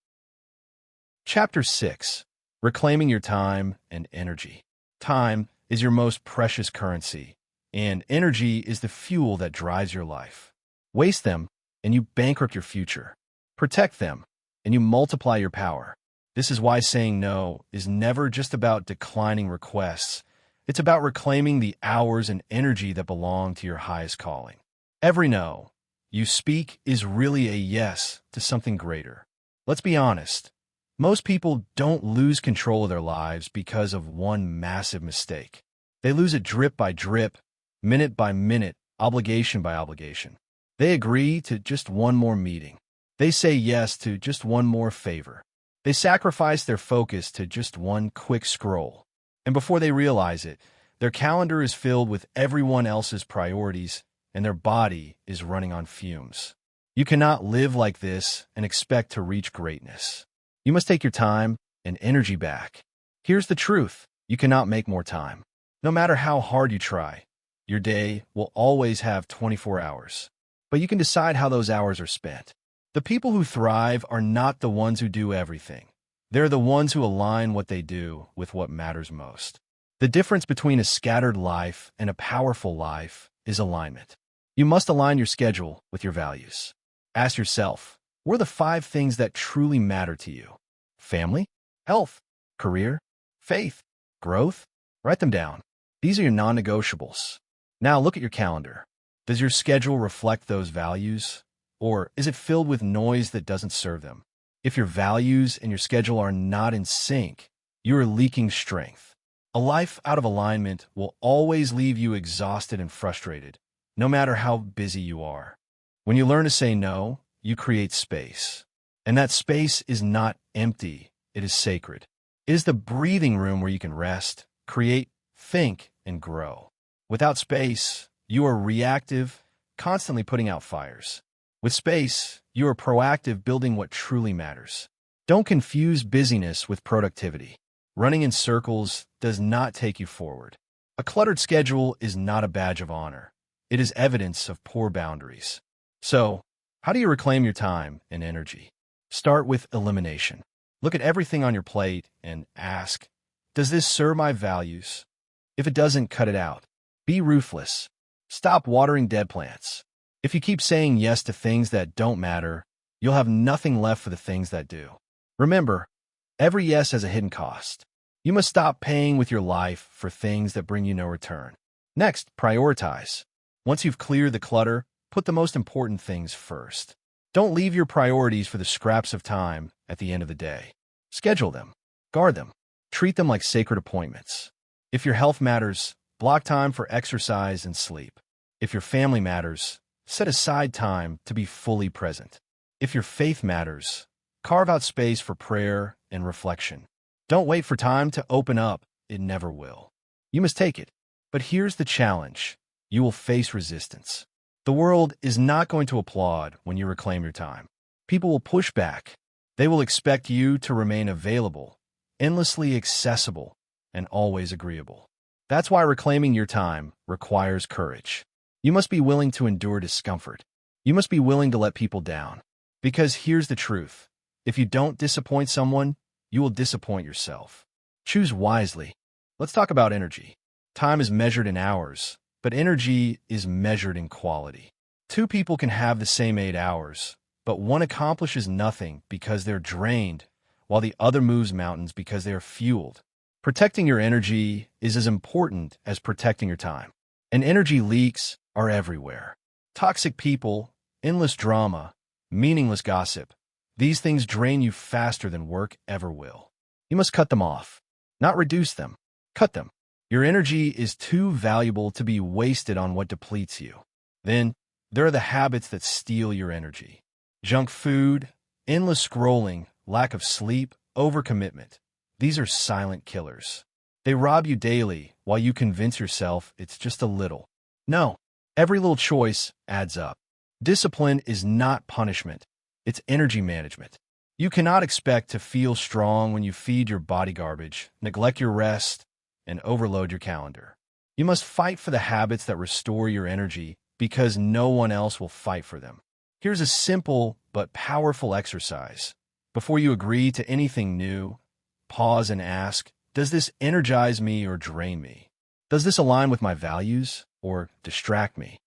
Chapter 6. Reclaiming your time and energy. Time is your most precious currency, and energy is the fuel that drives your life. Waste them, and you bankrupt your future. Protect them, and you multiply your power. This is why saying no is never just about declining requests. It's about reclaiming the hours and energy that belong to your highest calling. Every no you speak is really a yes to something greater. Let's be honest. Most people don't lose control of their lives because of one massive mistake. They lose it drip by drip, minute by minute, obligation by obligation. They agree to just one more meeting. They say yes to just one more favor. They sacrifice their focus to just one quick scroll. And before they realize it, their calendar is filled with everyone else's priorities, and their body is running on fumes. You cannot live like this and expect to reach greatness. You must take your time and energy back. Here's the truth. You cannot make more time. No matter how hard you try, your day will always have 24 hours. But you can decide how those hours are spent. The people who thrive are not the ones who do everything. They're the ones who align what they do with what matters most. The difference between a scattered life and a powerful life is alignment. You must align your schedule with your values. Ask yourself, what are the 5 things that truly matter to you? Family, health, career, faith, growth? Write them down. These are your non-negotiables. Now look at your calendar. Does your schedule reflect those values? Or is it filled with noise that doesn't serve them? If your values and your schedule are not in sync, you are leaking strength. A life out of alignment will always leave you exhausted and frustrated, no matter how busy you are. When you learn to say no, you create space. And that space is not empty, it is sacred. It is the breathing room where you can rest, create, think, and grow. Without space, you are reactive, constantly putting out fires. With space, you are proactive, building what truly matters. Don't confuse busyness with productivity. Running in circles does not take you forward. A cluttered schedule is not a badge of honor. It is evidence of poor boundaries. So, how do you reclaim your time and energy? Start with elimination. Look at everything on your plate and ask, does this serve my values? If it doesn't, cut it out. Be ruthless. Stop watering dead plants. If you keep saying yes to things that don't matter, you'll have nothing left for the things that do. Remember, every yes has a hidden cost. You must stop paying with your life for things that bring you no return. Next, prioritize. Once you've cleared the clutter, put the most important things first. Don't leave your priorities for the scraps of time at the end of the day. Schedule them. Guard them. Treat them like sacred appointments. If your health matters, block time for exercise and sleep. If your family matters, set aside time to be fully present. If your faith matters, carve out space for prayer and reflection. Don't wait for time to open up. It never will. You must take it. But here's the challenge. You will face resistance. The world is not going to applaud when you reclaim your time. People will push back. They will expect you to remain available, endlessly accessible, and always agreeable. That's why reclaiming your time requires courage. You must be willing to endure discomfort. You must be willing to let people down. Because here's the truth. If you don't disappoint someone, you will disappoint yourself. Choose wisely. Let's talk about energy. Time is measured in hours, but energy is measured in quality. 2 people can have the same 8 hours, but one accomplishes nothing because they're drained, while the other moves mountains because they are fueled. Protecting your energy is as important as protecting your time. And energy leaks are everywhere. Toxic people, endless drama, meaningless gossip. These things drain you faster than work ever will. You must cut them off, not reduce them. Cut them. Your energy is too valuable to be wasted on what depletes you. Then, there are the habits that steal your energy. Junk food, endless scrolling, lack of sleep, overcommitment. These are silent killers. They rob you daily while you convince yourself it's just a little. No, every little choice adds up. Discipline is not punishment. It's energy management. You cannot expect to feel strong when you feed your body garbage, neglect your rest, and overload your calendar. You must fight for the habits that restore your energy because no one else will fight for them. Here's a simple but powerful exercise. Before you agree to anything new, pause and ask, does this energize me or drain me? Does this align with my values or distract me?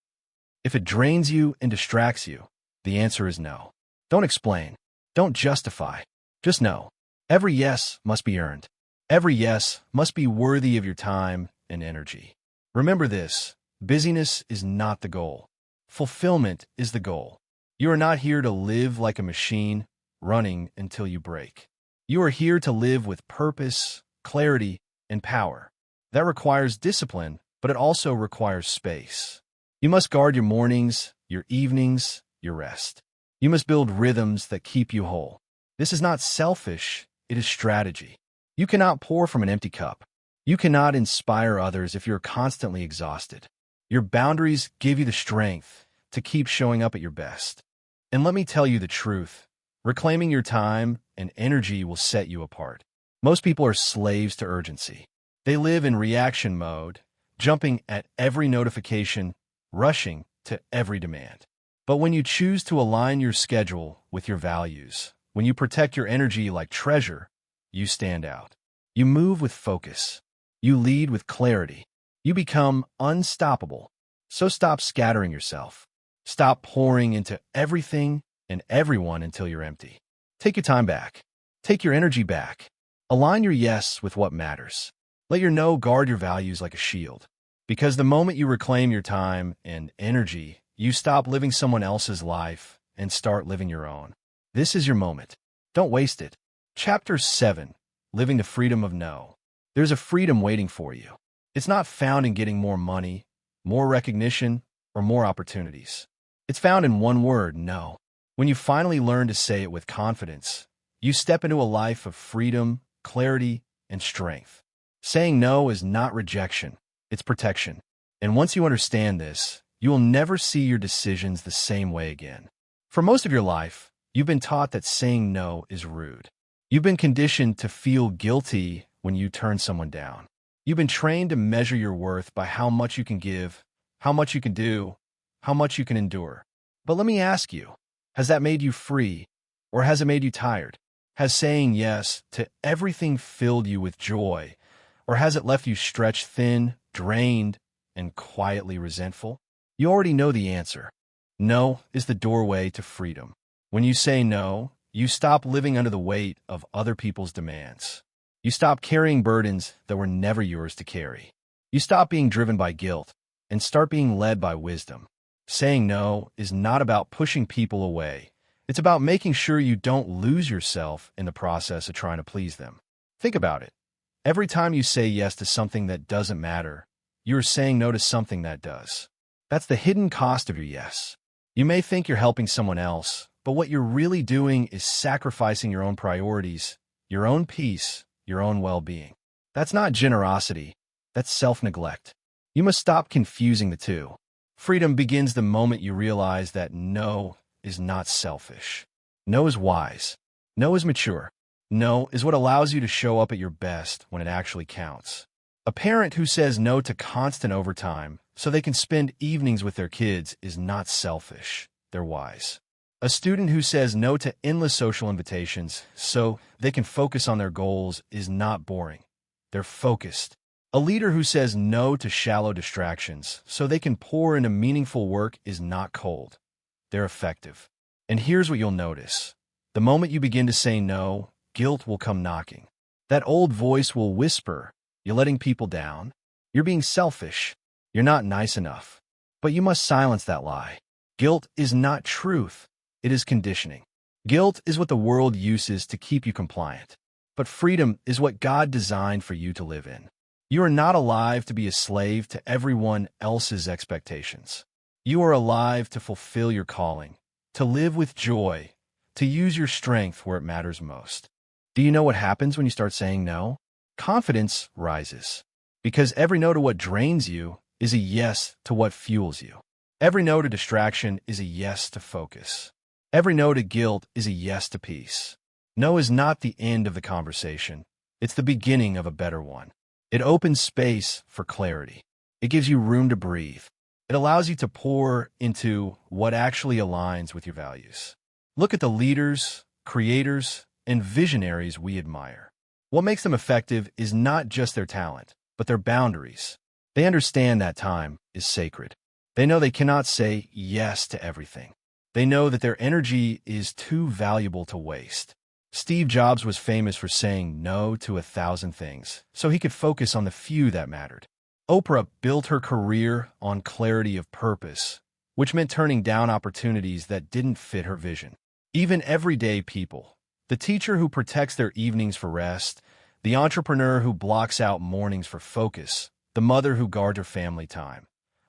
If it drains you and distracts you, the answer is no. Don't explain. Don't justify. Just know. Every yes must be earned. Every yes must be worthy of your time and energy. Remember this: busyness is not the goal. Fulfillment is the goal. You are not here to live like a machine, running until you break. You are here to live with purpose, clarity, and power. That requires discipline, but it also requires space. You must guard your mornings, your evenings, your rest. You must build rhythms that keep you whole. This is not selfish, it is strategy. You cannot pour from an empty cup. You cannot inspire others if you're constantly exhausted. Your boundaries give you the strength to keep showing up at your best. And let me tell you the truth: reclaiming your time and energy will set you apart. Most people are slaves to urgency. They live in reaction mode, jumping at every notification, rushing to every demand. But when you choose to align your schedule with your values, when you protect your energy like treasure, you stand out. You move with focus. You lead with clarity. You become unstoppable. So stop scattering yourself. Stop pouring into everything and everyone until you're empty. Take your time back. Take your energy back. Align your yes with what matters. Let your no guard your values like a shield. Because the moment you reclaim your time and energy, you stop living someone else's life and start living your own. This is your moment. Don't waste it. Chapter 7: Living the Freedom of No. There's a freedom waiting for you. It's not found in getting more money, more recognition, or more opportunities. It's found in one word: no. When you finally learn to say it with confidence, you step into a life of freedom, clarity, and strength. Saying no is not rejection, it's protection. And once you understand this, you will never see your decisions the same way again. For most of your life, you've been taught that saying no is rude. You've been conditioned to feel guilty when you turn someone down. You've been trained to measure your worth by how much you can give, how much you can do, how much you can endure. But let me ask you, has that made you free, or has it made you tired? Has saying yes to everything filled you with joy, or has it left you stretched thin, drained, and quietly resentful? You already know the answer. No is the doorway to freedom. When you say no, you stop living under the weight of other people's demands. You stop carrying burdens that were never yours to carry. You stop being driven by guilt and start being led by wisdom. Saying no is not about pushing people away. It's about making sure you don't lose yourself in the process of trying to please them. Think about it. Every time you say yes to something that doesn't matter, you're saying no to something that does. That's the hidden cost of your yes. You may think you're helping someone else, but what you're really doing is sacrificing your own priorities, your own peace, your own well-being. That's not generosity. That's self-neglect. You must stop confusing the two. Freedom begins the moment you realize that no is not selfish. No is wise. No is mature. No is what allows you to show up at your best when it actually counts. A parent who says no to constant overtime so they can spend evenings with their kids is not selfish. They're wise. A student who says no to endless social invitations so they can focus on their goals is not boring. They're focused. A leader who says no to shallow distractions so they can pour into meaningful work is not cold. They're effective. And here's what you'll notice. The moment you begin to say no, guilt will come knocking. That old voice will whisper, "You're letting people down. You're being selfish. You're not nice enough." But you must silence that lie. Guilt is not truth. It is conditioning. Guilt is what the world uses to keep you compliant. But freedom is what God designed for you to live in. You are not alive to be a slave to everyone else's expectations. You are alive to fulfill your calling, to live with joy, to use your strength where it matters most. Do you know what happens when you start saying no? Confidence rises. Because every no to what drains you is a yes to what fuels you. Every no to distraction is a yes to focus. Every no to guilt is a yes to peace. No is not the end of the conversation. It's the beginning of a better one. It opens space for clarity. It gives you room to breathe. It allows you to pour into what actually aligns with your values. Look at the leaders, creators, and visionaries we admire. What makes them effective is not just their talent, but their boundaries. They understand that time is sacred. They know they cannot say yes to everything. They know that their energy is too valuable to waste. Steve Jobs was famous for saying no to 1,000 things so he could focus on the few that mattered. Oprah built her career on clarity of purpose, which meant turning down opportunities that didn't fit her vision. Even everyday people, the teacher who protects their evenings for rest, the entrepreneur who blocks out mornings for focus, the mother who guards her family time,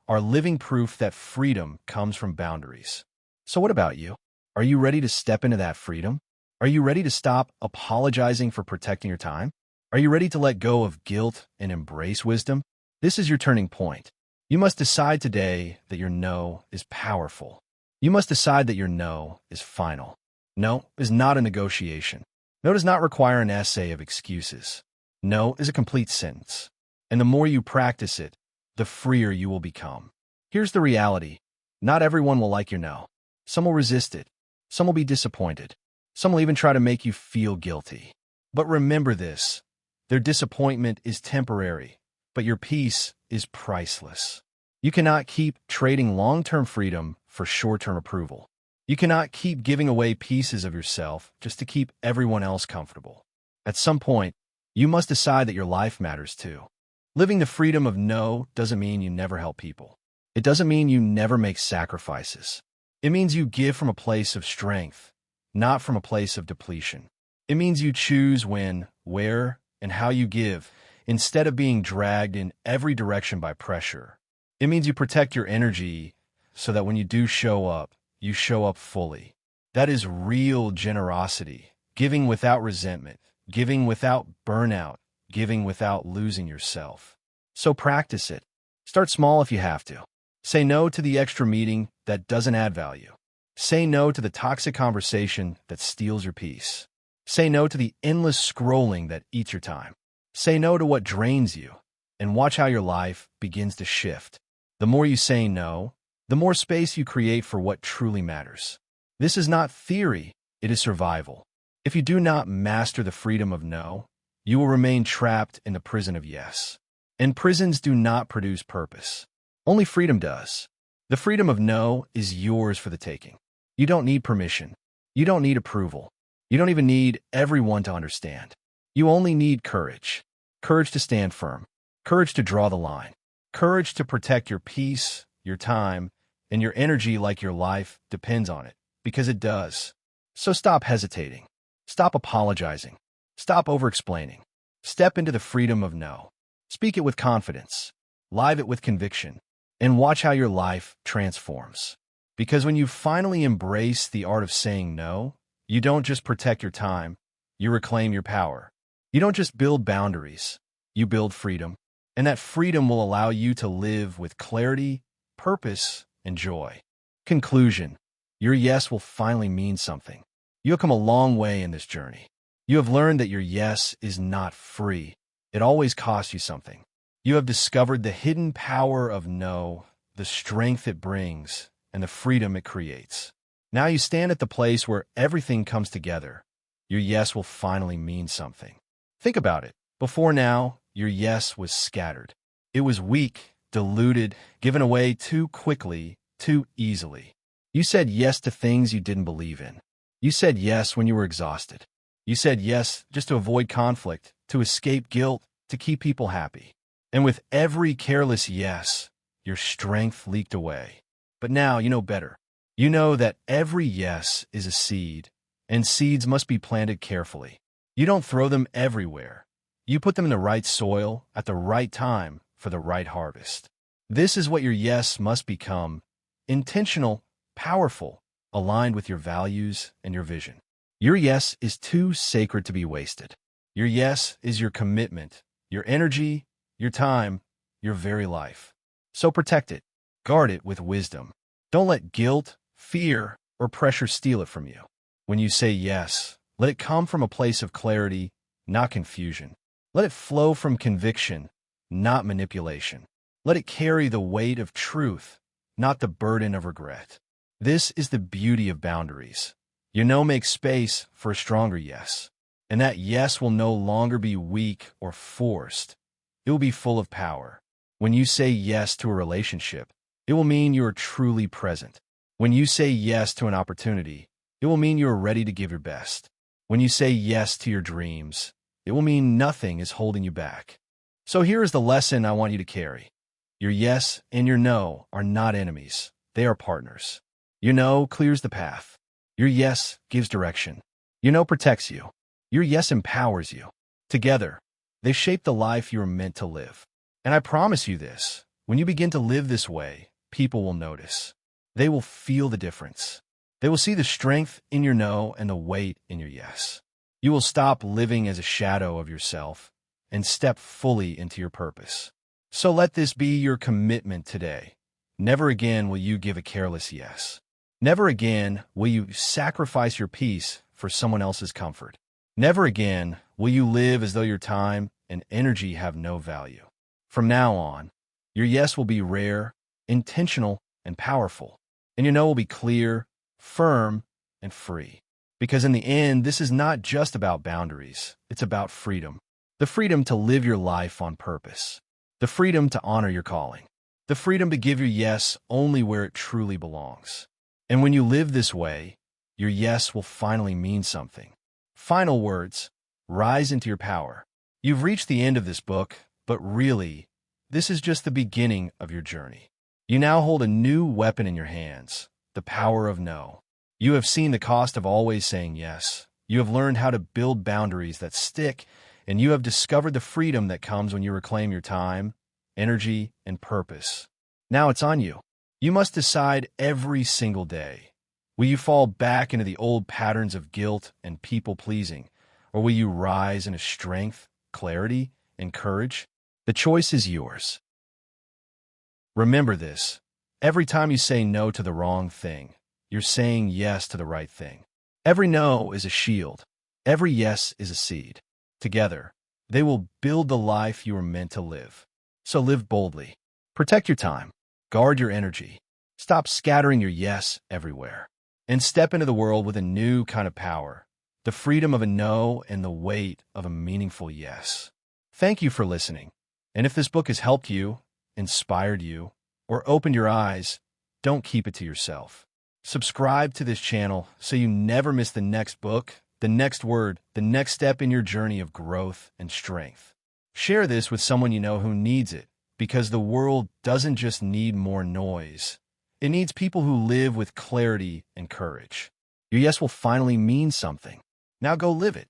are living proof that freedom comes from boundaries. So what about you? Are you ready to step into that freedom? Are you ready to stop apologizing for protecting your time? Are you ready to let go of guilt and embrace wisdom? This is your turning point. You must decide today that your no is powerful. You must decide that your no is final. No is not a negotiation. No does not require an essay of excuses. No is a complete sentence. And the more you practice it, the freer you will become. Here's the reality. Not everyone will like your no. Some will resist it. Some will be disappointed. Some will even try to make you feel guilty. But remember this. Their disappointment is temporary, but your peace is priceless. You cannot keep trading long-term freedom for short-term approval. You cannot keep giving away pieces of yourself just to keep everyone else comfortable. At some point, you must decide that your life matters too. Living the freedom of no doesn't mean you never help people. It doesn't mean you never make sacrifices. It means you give from a place of strength, not from a place of depletion. It means you choose when, where, and how you give, instead of being dragged in every direction by pressure. It means you protect your energy so that when you do show up, you show up fully. That is real generosity, giving without resentment, giving without burnout, giving without losing yourself. So practice it. Start small if you have to. Say no to the extra meeting that doesn't add value. Say no to the toxic conversation that steals your peace. Say no to the endless scrolling that eats your time. Say no to what drains you, and watch how your life begins to shift. The more you say no, the more space you create for what truly matters. This is not theory, it is survival. If you do not master the freedom of no, you will remain trapped in the prison of yes. And prisons do not produce purpose. Only freedom does. The freedom of no is yours for the taking. You don't need permission. You don't need approval. You don't even need everyone to understand. You only need courage. Courage to stand firm. Courage to draw the line. Courage to protect your peace, your time, and your energy like your life depends on it, because it does. So stop hesitating. Stop apologizing. Stop over-explaining. Step into the freedom of no. Speak it with confidence. Live it with conviction. And watch how your life transforms. Because when you finally embrace the art of saying no, you don't just protect your time, you reclaim your power. You don't just build boundaries, you build freedom. And that freedom will allow you to live with clarity, purpose, and joy. Conclusion. Your yes will finally mean something. You have come a long way in this journey. You have learned that your yes is not free. It always costs you something. You have discovered the hidden power of no, the strength it brings, and the freedom it creates. Now you stand at the place where everything comes together. Your yes will finally mean something. Think about it. Before now, your yes was scattered. It was weak, diluted, given away too quickly, too easily. You said yes to things you didn't believe in. You said yes when you were exhausted. You said yes just to avoid conflict, to escape guilt, to keep people happy. And with every careless yes, your strength leaked away. But now you know better. You know that every yes is a seed, and seeds must be planted carefully. You don't throw them everywhere. You put them in the right soil at the right time for the right harvest. This is what your yes must become: intentional, powerful, aligned with your values and your vision. Your yes is too sacred to be wasted. Your yes is your commitment, your energy, your time, your very life. So protect it. Guard it with wisdom. Don't let guilt, fear, or pressure steal it from you. When you say yes, let it come from a place of clarity, not confusion. Let it flow from conviction, not manipulation. Let it carry the weight of truth, not the burden of regret. This is the beauty of boundaries. You know, make space for a stronger yes. And that yes will no longer be weak or forced. It will be full of power. When you say yes to a relationship, it will mean you are truly present. When you say yes to an opportunity, it will mean you are ready to give your best. When you say yes to your dreams, it will mean nothing is holding you back. So here is the lesson I want you to carry. Your yes and your no are not enemies. They are partners. Your no clears the path. Your yes gives direction. Your no protects you. Your yes empowers you. Together, they shape the life you are meant to live. And I promise you this, when you begin to live this way, people will notice. They will feel the difference. They will see the strength in your no and the weight in your yes. You will stop living as a shadow of yourself and step fully into your purpose. So let this be your commitment today. Never again will you give a careless yes. Never again will you sacrifice your peace for someone else's comfort. Never again will you live as though your time and energy have no value. From now on, your yes will be rare, intentional, and powerful, and your no will be clear, firm, and free. Because in the end, this is not just about boundaries. It's about freedom. The freedom to live your life on purpose. The freedom to honor your calling. The freedom to give your yes only where it truly belongs. And when you live this way, your yes will finally mean something. Final words, rise into your power. You've reached the end of this book, but really, this is just the beginning of your journey. You now hold a new weapon in your hands, the power of no. You have seen the cost of always saying yes. You have learned how to build boundaries that stick, and you have discovered the freedom that comes when you reclaim your time, energy, and purpose. Now it's on you. You must decide every single day. Will you fall back into the old patterns of guilt and people-pleasing, or will you rise into strength, clarity, and courage? The choice is yours. Remember this. Every time you say no to the wrong thing, you're saying yes to the right thing. Every no is a shield. Every yes is a seed. Together, they will build the life you are meant to live. So live boldly. Protect your time. Guard your energy. Stop scattering your yes everywhere. And step into the world with a new kind of power. The freedom of a no and the weight of a meaningful yes. Thank you for listening. And if this book has helped you, inspired you, or opened your eyes, don't keep it to yourself. Subscribe to this channel so you never miss the next book, the next word, the next step in your journey of growth and strength. Share this with someone you know who needs it, because the world doesn't just need more noise. It needs people who live with clarity and courage. Your yes will finally mean something. Now go live it.